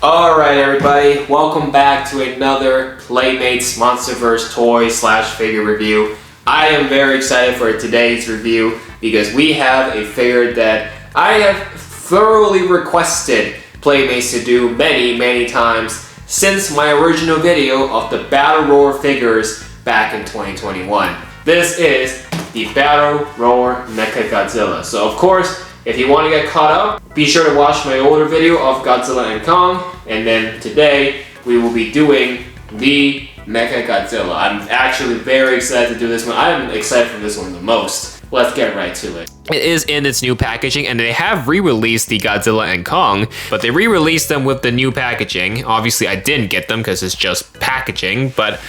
Alright everybody, welcome back to another Playmates Monsterverse toy / figure review. I am very excited for today's review because we have a figure that I have thoroughly requested Playmates to do many times since my original video of the Battle Roar figures back in 2021. This is the Battle Roar Mechagodzilla. So of course, if you want to get caught up, be sure to watch my older video of Godzilla and Kong, and then today we will be doing the Mechagodzilla. I'm actually very excited to do this one. I'm excited for this one the most. Let's get right to it. It is in its new packaging, and they have re-released the Godzilla and Kong, but they re-released them with the new packaging. Obviously, I didn't get them because it's just packaging, but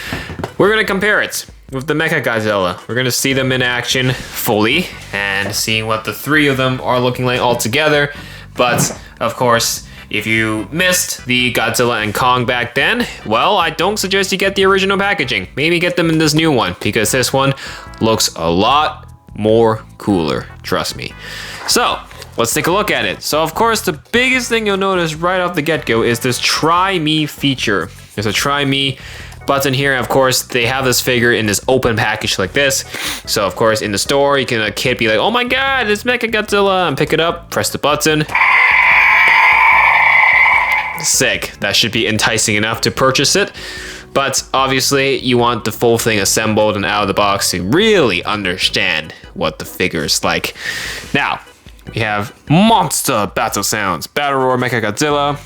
we're gonna compare it with the Mechagodzilla. We're gonna see them in action fully and see what the three of them are looking like all together. But of course, if you missed the Godzilla and Kong back then, well, I don't suggest you get the original packaging. Maybe get them in this new one because this one looks a lot more cooler, trust me. So let's take a look at it. So of course, the biggest thing you'll notice right off the get-go is this Try Me feature. There's a Try Me button here, and of course they have this figure in this open package like this. So of course in the store you can a kid be like, oh my god, it's Mechagodzilla, and pick it up, press the button. Sick. That should be enticing enough to purchase it. But obviously you want the full thing assembled and out of the box to really understand what the figure is like. Now we have monster battle sounds, Battle Roar Mechagodzilla.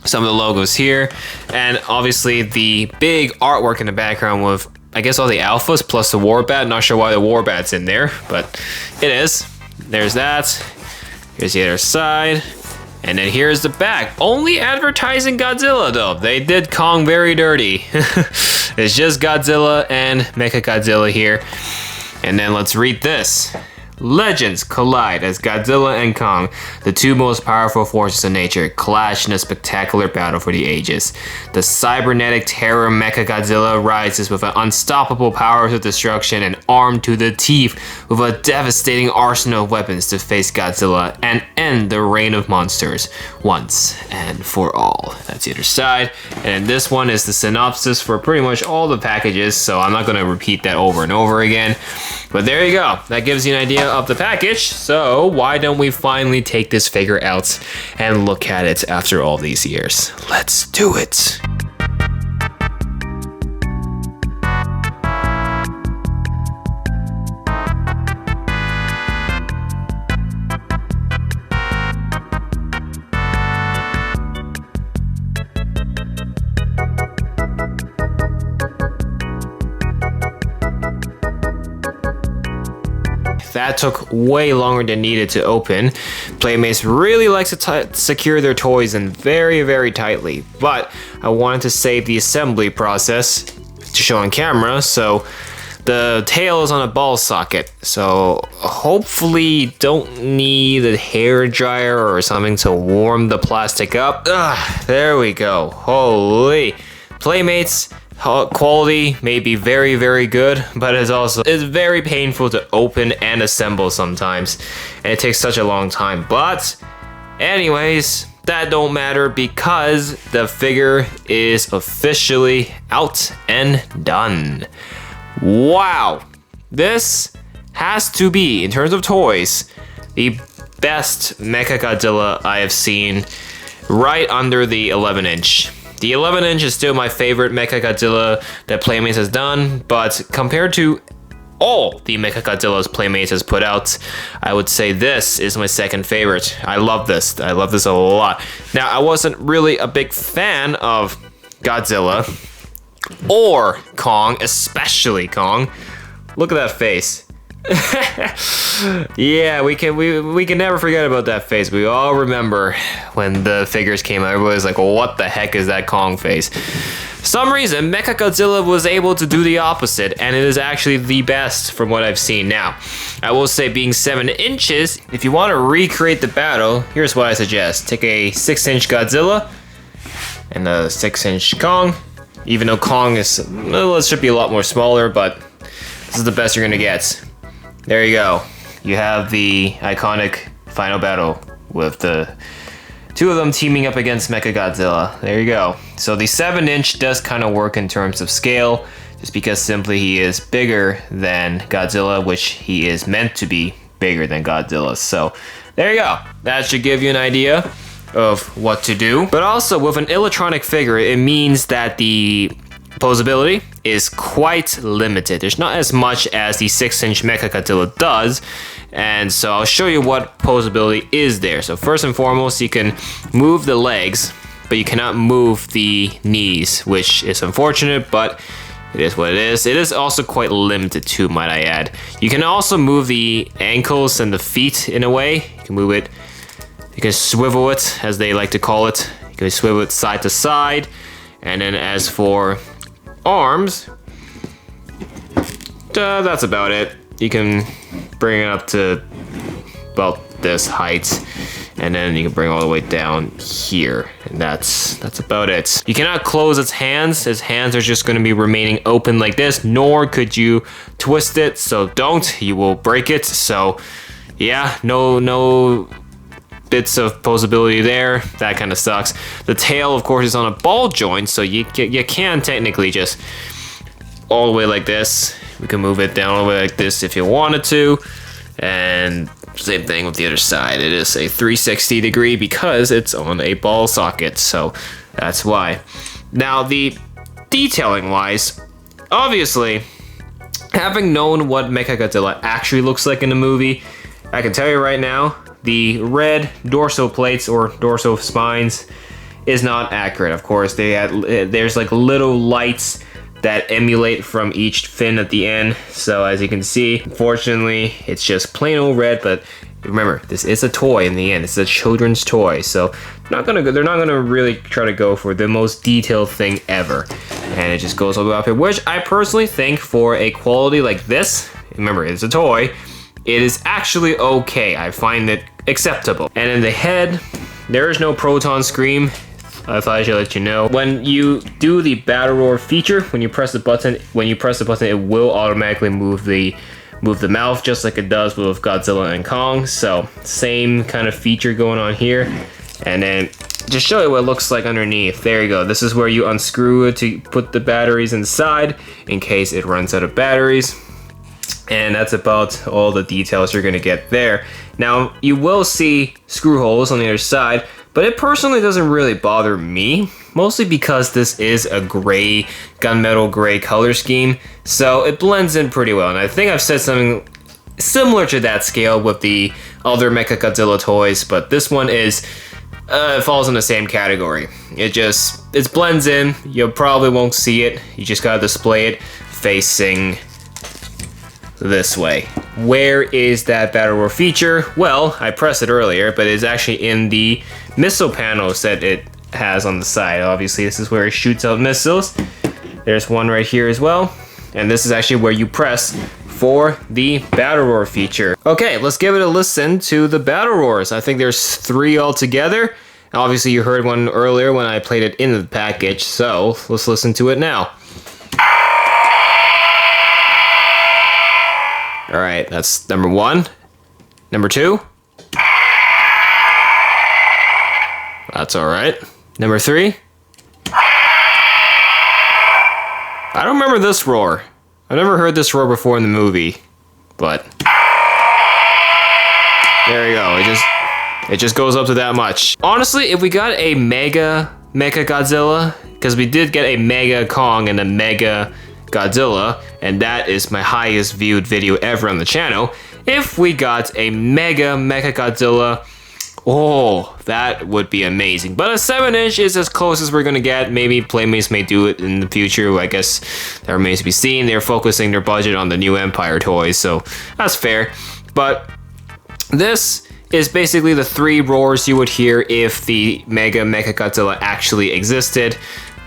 Some of the logos here, and obviously the big artwork in the background with, I guess, all the alphas plus the Warbat. Not sure why the Warbat's in there, but it is. There's that. Here's the other side. And then here's the back. Only advertising Godzilla though. They did Kong very dirty. It's just Godzilla and Mechagodzilla here. And then let's read this. Legends collide as Godzilla and Kong, the two most powerful forces of nature, clash in a spectacular battle for the ages. The cybernetic terror Mechagodzilla rises with an unstoppable powers of destruction and armed to the teeth with a devastating arsenal of weapons to face Godzilla and end the reign of monsters once and for all. That's the other side. And this one is the synopsis for pretty much all the packages, so I'm not going to repeat that over and over again. But there you go. That gives you an idea of the package. So why don't we finally take this figure out and look at it after all these years? Let's do it. That took way longer than needed to open. Playmates really likes to secure their toys in very tightly, but I wanted to save the assembly process to show on camera, so the tail is on a ball socket, so hopefully don't need a hair dryer or something to warm the plastic up. There we go. Holy. Playmates quality may be very good, but it's very painful to open and assemble sometimes, and it takes such a long time. But anyways, that don't matter because the figure is officially out and done. Wow, this has to be, in terms of toys, the best Mechagodzilla I have seen, right under the 11-inch. The 11-inch is still my favorite Mechagodzilla that Playmates has done, but compared to all the Mechagodzillas Playmates has put out, I would say this is my second favorite. I love this. I love this a lot. Now, I wasn't really a big fan of Godzilla or Kong, especially Kong. Look at that face. Yeah, we can never forget about that face. We all remember when the figures came out. Everybody's like, well, what the heck is that Kong face? For some reason, Mechagodzilla was able to do the opposite, and it is actually the best from what I've seen. Now, I will say, being 7 inches, if you want to recreate the battle, here's what I suggest. Take a 6-inch Godzilla and a 6-inch Kong. Even though Kong is, well, it should be a lot more smaller, but this is the best you're gonna get. There you go. You have the iconic final battle with the Two of them teaming up against Mechagodzilla. There you go. So the 7-inch does kind of work in terms of scale, just because simply he is bigger than Godzilla, which he is meant to be bigger than Godzilla. So there you go. That should give you an idea of what to do. But also with an electronic figure, it means that the posability is quite limited. There's not as much as the 6-inch Mechagodzilla does, and so I'll show you what posability is there. So first and foremost, you can move the legs, but you cannot move the knees, which is unfortunate, but it is what it is. It is also quite limited too, might I add. You can also move the ankles and the feet in a way. You can move it, you can swivel it, as they like to call it. You can swivel it side to side. And then as for arms, that's about it. You can bring it up to about this height, and then you can bring it all the way down here, and that's about it. You cannot close its hands. Its hands are just going to be remaining open like this, nor could you twist it, so don't. You will break it. So yeah, no bits of posability there. That kind of sucks. The tail, of course, is on a ball joint, so you can technically just all the way like this. We can move it down all the way like this if you wanted to, and same thing with the other side. It is a 360 degree because it's on a ball socket, so that's why. Now, the detailing wise, obviously, having known what Mechagodzilla actually looks like in the movie, I can tell you right now, the red dorsal plates or dorsal spines is not accurate. Of course, there's like little lights that emulate from each fin at the end. So as you can see, unfortunately, it's just plain old red. But remember, this is a toy in the end. It's a children's toy, so they're not gonna really try to go for the most detailed thing ever. And it just goes all the way up here, which I personally think for a quality like this, remember, it's a toy, it is actually okay. I find it acceptable. And in the head, there is no proton scream. I thought I should let you know. When you do the battle roar feature, when you press the button, it will automatically move the mouth, just like it does with Godzilla and Kong. So same kind of feature going on here. And then just show you what it looks like underneath. There you go. This is where you unscrew it to put the batteries inside in case it runs out of batteries. And that's about all the details you're gonna get there. Now, you will see screw holes on the other side, but it personally doesn't really bother me, mostly because this is a gray, gunmetal gray color scheme, so it blends in pretty well. And I think I've said something similar to that scale with the other Mechagodzilla toys, but this one falls in the same category. It blends in. You probably won't see it. You just gotta display it facing this way. Where is that battle roar feature? Well, I pressed it earlier, but it's actually in the missile panels that it has on the side. Obviously, this is where it shoots out missiles. There's one right here as well. And this is actually where you press for the battle roar feature. Okay, let's give it a listen to the battle roars. I think there's 3 altogether. Obviously, you heard one earlier when I played it in the package, so let's listen to it now. All right, that's number 1. Number 2. That's all right. Number 3. I don't remember this roar. I've never heard this roar before in the movie, but there you go. It just goes up to that much. Honestly, if we got a Mechagodzilla, because we did get a Mega Kong and a Mega Godzilla, and that is my highest viewed video ever on the channel. If we got a Mechagodzilla, oh, that would be amazing. But a 7-inch is as close as we're gonna get. Maybe Playmates may do it in the future. I guess that remains to be seen. They're focusing their budget on the new Empire toys, so that's fair. But this is basically the 3 roars you would hear if the Mechagodzilla actually existed.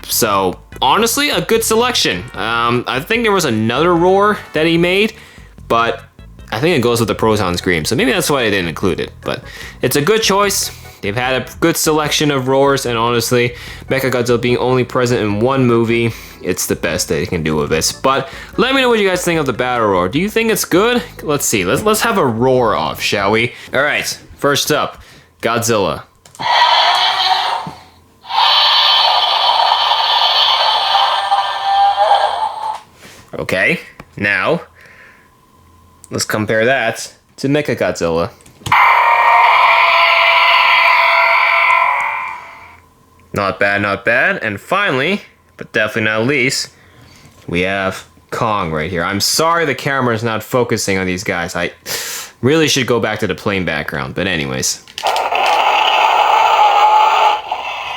So honestly, a good selection. I think there was another roar that he made, but I think it goes with the proton scream, so maybe that's why I didn't include it. But it's a good choice. They've had a good selection of roars, and honestly, Mechagodzilla being only present in 1 movie, it's the best they can do with this. But let me know what you guys think of the battle roar. Do you think it's good? Let's see. Let's have a roar off, shall we? All right. First up, Godzilla. Okay, now let's compare that to Mechagodzilla. Not bad, not bad. And finally, but definitely not least, we have Kong right here. I'm sorry the camera is not focusing on these guys. I really should go back to the plain background, but anyways.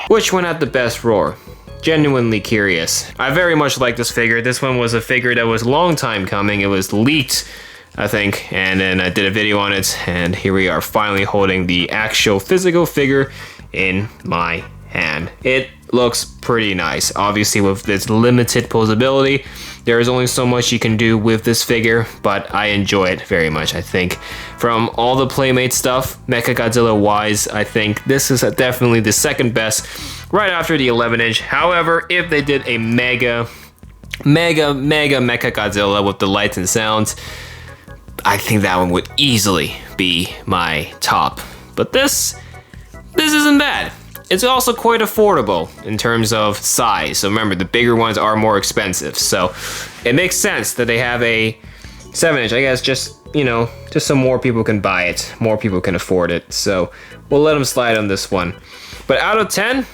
Which one had the best roar? Genuinely curious. I very much like this figure. This one was a figure that was a long time coming. It was leaked, I think, and then I did a video on it, and here we are finally holding the actual physical figure in my hand. It looks pretty nice. Obviously, with this limited posability, there is only so much you can do with this figure, but I enjoy it very much. I think from all the Playmate stuff, Mechagodzilla wise, I think this is definitely the second best, right after the 11-inch. However, if they did a mega Mechagodzilla with the lights and sounds, I think that one would easily be my top. But this isn't bad. It's also quite affordable in terms of size. So remember, the bigger ones are more expensive. So it makes sense that they have a 7-inch. I guess just, you know, just so more people can buy it. More people can afford it. So we'll let them slide on this one. But out of 10,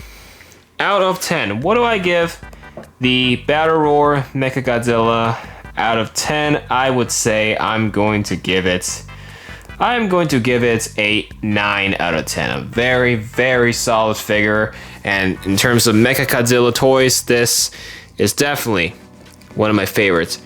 what do I give the Battle Roar Mechagodzilla? Out of 10, I would say I'm going to give it a 9 out of 10. A very, very solid figure. And in terms of Mechagodzilla toys, this is definitely one of my favorites.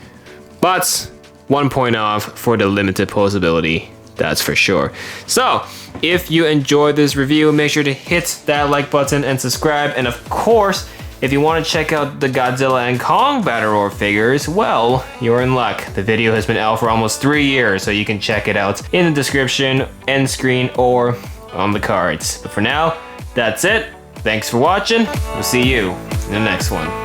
But 1 point off for the limited posability, that's for sure. So, if you enjoyed this review, make sure to hit that like button and subscribe. And of course, if you want to check out the Godzilla and Kong Battle Roar figures, well, you're in luck. The video has been out for almost 3 years, so you can check it out in the description, end screen, or on the cards. But for now, that's it. Thanks for watching. We'll see you in the next one.